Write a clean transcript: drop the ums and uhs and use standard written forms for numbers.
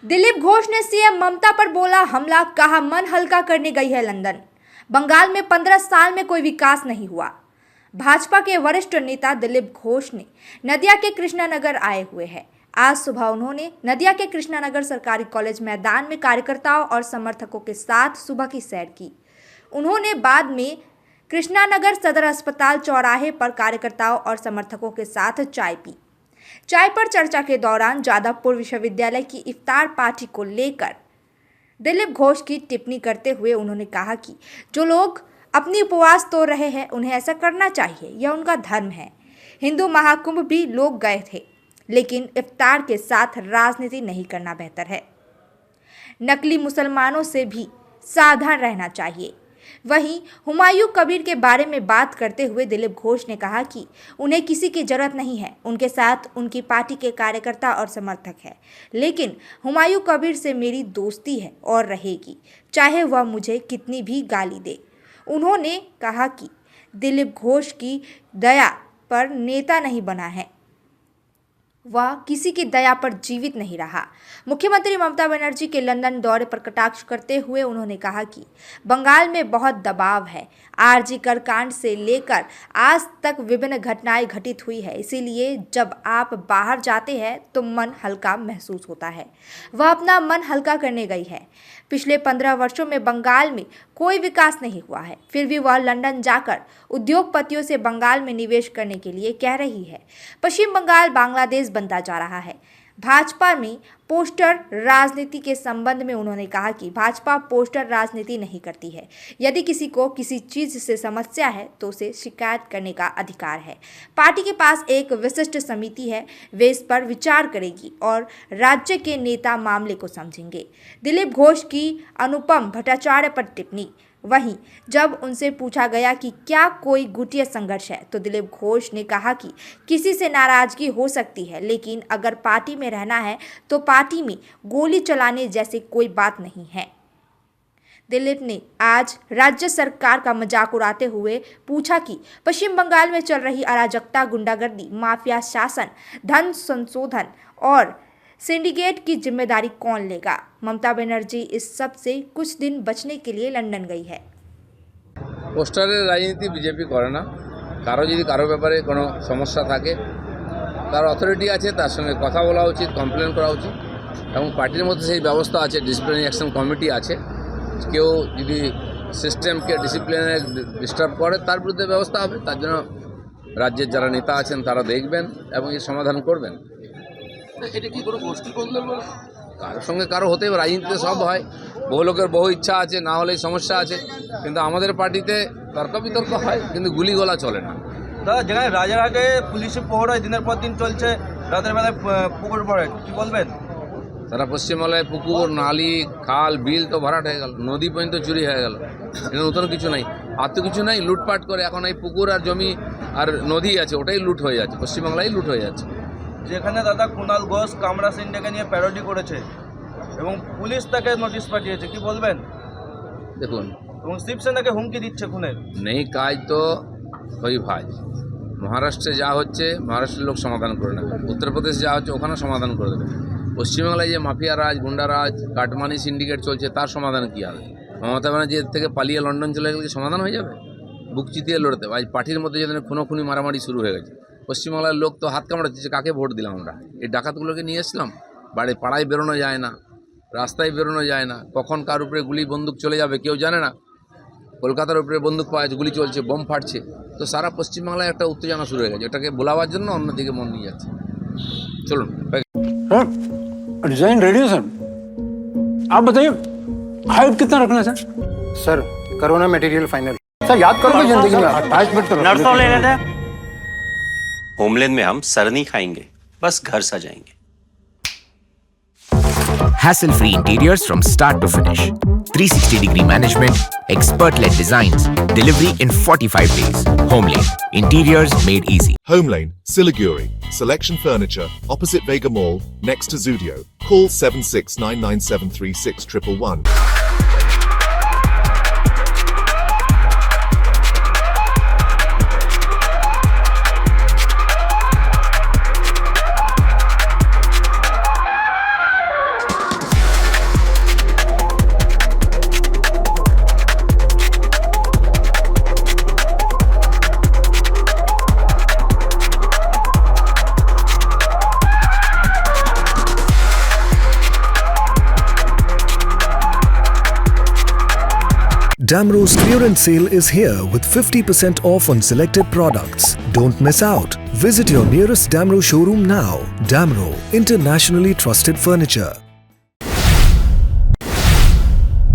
दिलीप घोष ने सीएम ममता पर बोला हमला, कहा मन हल्का करने गई है लंदन। बंगाल में 15 साल में कोई विकास नहीं हुआ। भाजपा के वरिष्ठ नेता दिलीप घोष ने नदिया के कृष्णानगर आए हुए हैं। आज सुबह उन्होंने नदिया के कृष्णानगर सरकारी कॉलेज मैदान में कार्यकर्ताओं और समर्थकों के साथ सुबह की सैर की। उन्होंने बाद में कृष्णानगर सदर अस्पताल चौराहे पर कार्यकर्ताओं और समर्थकों के साथ चाय पी। चाय पर चर्चा के दौरान जादवपुर विश्वविद्यालय की इफ्तार पार्टी को लेकर दिलीप घोष की टिप्पणी करते हुए उन्होंने कहा कि जो लोग अपनी उपवास तोड़ रहे हैं उन्हें ऐसा करना चाहिए, यह उनका धर्म है। हिंदू महाकुंभ भी लोग गए थे, लेकिन इफ्तार के साथ राजनीति नहीं करना बेहतर है। नकली मुसलमानों से भी सावधान रहना चाहिए। वहीं हुमायूं कबीर के बारे में बात करते हुए दिलीप घोष ने कहा कि उन्हें किसी की जरूरत नहीं है, उनके साथ उनकी पार्टी के कार्यकर्ता और समर्थक है, लेकिन हुमायूं कबीर से मेरी दोस्ती है और रहेगी, चाहे वह मुझे कितनी भी गाली दे। उन्होंने कहा कि दिलीप घोष की दया पर नेता नहीं बना है, वह किसी की दया पर जीवित नहीं रहा। मुख्यमंत्री ममता बनर्जी के लंदन दौरे पर कटाक्ष करते हुए उन्होंने कहा कि बंगाल में बहुत दबाव है। आरजी कर कांड से लेकर आज तक विभिन्न घटनाएं घटित हुई है, इसीलिए जब आप बाहर जाते हैं तो मन हल्का महसूस होता है। वह अपना मन हल्का करने गई है। पिछले 15 वर्षों में बंगाल में कोई विकास नहीं हुआ है, फिर भी वह लंदन जाकर उद्योगपतियों से बंगाल में निवेश करने के लिए कह रही है। पश्चिम बंगाल बांग्लादेश बनता जा रहा है। भाजपा में पोस्टर राजनीति के संबंध में उन्होंने कहा कि भाजपा पोस्टर राजनीति नहीं करती है। यदि किसी को किसी चीज से समस्या है तो उसे शिकायत करने का अधिकार है। पार्टी के पास एक विशिष्ट समिति है, वे इस पर विचार करेगी और राज्य के नेता मामले को समझेंगे। दिलीप घोष की अनुपम भट्टाचार्य पर टिप्पणी। वहीं जब उनसे पूछा गया कि क्या कोई गुटिया संघर्ष है तो दिलीप घोष ने कहा कि किसी से नाराजगी हो सकती है, लेकिन अगर पार्टी में रहना है तो पार्टी में गोली चलाने जैसी कोई बात नहीं है। दिलीप ने आज राज्य सरकार का मजाक उड़ाते हुए पूछा कि पश्चिम बंगाल में चल रही अराजकता, गुंडागर्दी, माफिया शासन, धन संशोधन और सिंडिकेट की जिम्मेदारी कौन लेगा। ममता बनर्जी इस सब से कुछ दिन बचने के लिए लंदन गई है। पोस्टारेर राजनीति बीजेपी करे ना। कारो यदि कारो ব্যাপারে কোনো সমস্যা থাকে তার অথরিটি আছে, তার সঙ্গে কথা বলা উচিত, কমপ্লেন করা উচিত এবং পার্টির মধ্যে সেই ব্যবস্থা আছে, ডিসিপ্লিনারি অ্যাকশন কমিটি আছে। কেউ যদি সিস্টেমকে ডিসিপ্লিনে ডিস্টার্ব করে তার বিরুদ্ধে ব্যবস্থা হবে। তার জন্য রাজ্যের যারা নেতা আছেন তারা দেখবেন এবং এর সমাধান করবেন। এটা কি কোনো গোষ্ঠী কন্দল? কারোর সঙ্গে কারো হতে হবে, রাজনীতিতে সব হয়। বহু লোকের বহু ইচ্ছা আছে, না হলেই সমস্যা আছে, কিন্তু আমাদের পার্টিতে তর্ক বিতর্ক হয়, কিন্তু গুলিগোলা চলে না। দাদা, যেখানে রাজারহাটে পুলিশি প্রহরায় দিনের পর দিন চলছে, রাতের বেলায় পুকুর পড়ে, কি বলবেন? সারা পশ্চিমবাংলায় পুকুর, নালি, খাল, বিল তো ভরাট হয়ে গেল, নদী পর্যন্ত চুরি হয়ে গেল। এটা নতুন কিছু নাই, আর তো কিছু নাই। লুটপাট করে এখন এই পুকুর আর জমি আর নদী আছে ওটাই লুট হয়ে যাচ্ছে, পশ্চিমবাংলায় লুট হয়ে যাচ্ছে। যেখানে দাদা কুণাল ঘোষ কামরা সিন্ডেকে নিয়ে প্যারোডি করেছে এবং পুলিশ তাকে নোটিশ পাঠিয়েছে, কি বলবেন? দেখুন, এবং শিবসেনাকে হুমকি দিচ্ছে খুনের। নেই কাজ তো হই ভাই। মহারাষ্ট্রে যা হচ্ছে মহারাষ্ট্রের লোক সমাধান করে নেবে, উত্তরপ্রদেশে যা হচ্ছে ওখানে সমাধান করে দেবে। পশ্চিমবাংলায় যে মাফিয়া রাজ, গুন্ডা রাজ, কাটমানি সিন্ডিকেট চলছে তার সমাধান কী হবে? মমতা ব্যানার্জি এর থেকে পালিয়ে লন্ডন চলে গেলে কি সমাধান হয়ে যাবে? বুক চিতিয়ে লড়তে আজ পার্টির মধ্যে যেদিন খুনোখুনি মারামারি শুরু হয়ে গেছে, পশ্চিমবাংলার লোক তো হাত কামড়াচ্ছে যে কাকে ভোট দিলাম আমরা। এই ডাকাতগুলোকে নিয়ে এসলাম, পাড়ায় বেরোনো যায় না, রাস্তায় বেরোনো যায় না, কখন কার উপরে গুলি বন্দুক চলে যাবে কেউ জানে না। কলকাতার উপরে বন্দুক পাওয়া যাচ্ছে, গুলি চলছে, বোম ফাটছে, তো সারা পশ্চিমবাংলায় একটা উত্তেজনা শুরু হয়ে গেছে। এটাকে ভোলাবার জন্য অন্যদিকে মন নিয়ে যাচ্ছে। চলুন, डिजाइन रेडी है सर। आप बताइए हाइट कितना रखना है sir? Sir corona material final. Sir याद करोगे जिंदगी में 28 मिनट तो नर्सों ले लेते हैं। होमलैंड में हम सर नहीं खाएंगे, बस घर सजाएंगे। Hassle-free interiors from start to finish. 360-degree management, expert-led designs, delivery in 45 days. Homelane, interiors made easy. Homelane, Siliguri. Selection Furniture, opposite Vega Mall, next to Zudio. Call 7699736111. Damro's clearance sale is here with 50% off on selected products. Don't miss out. Visit your nearest Damro showroom now. Damro, internationally trusted furniture.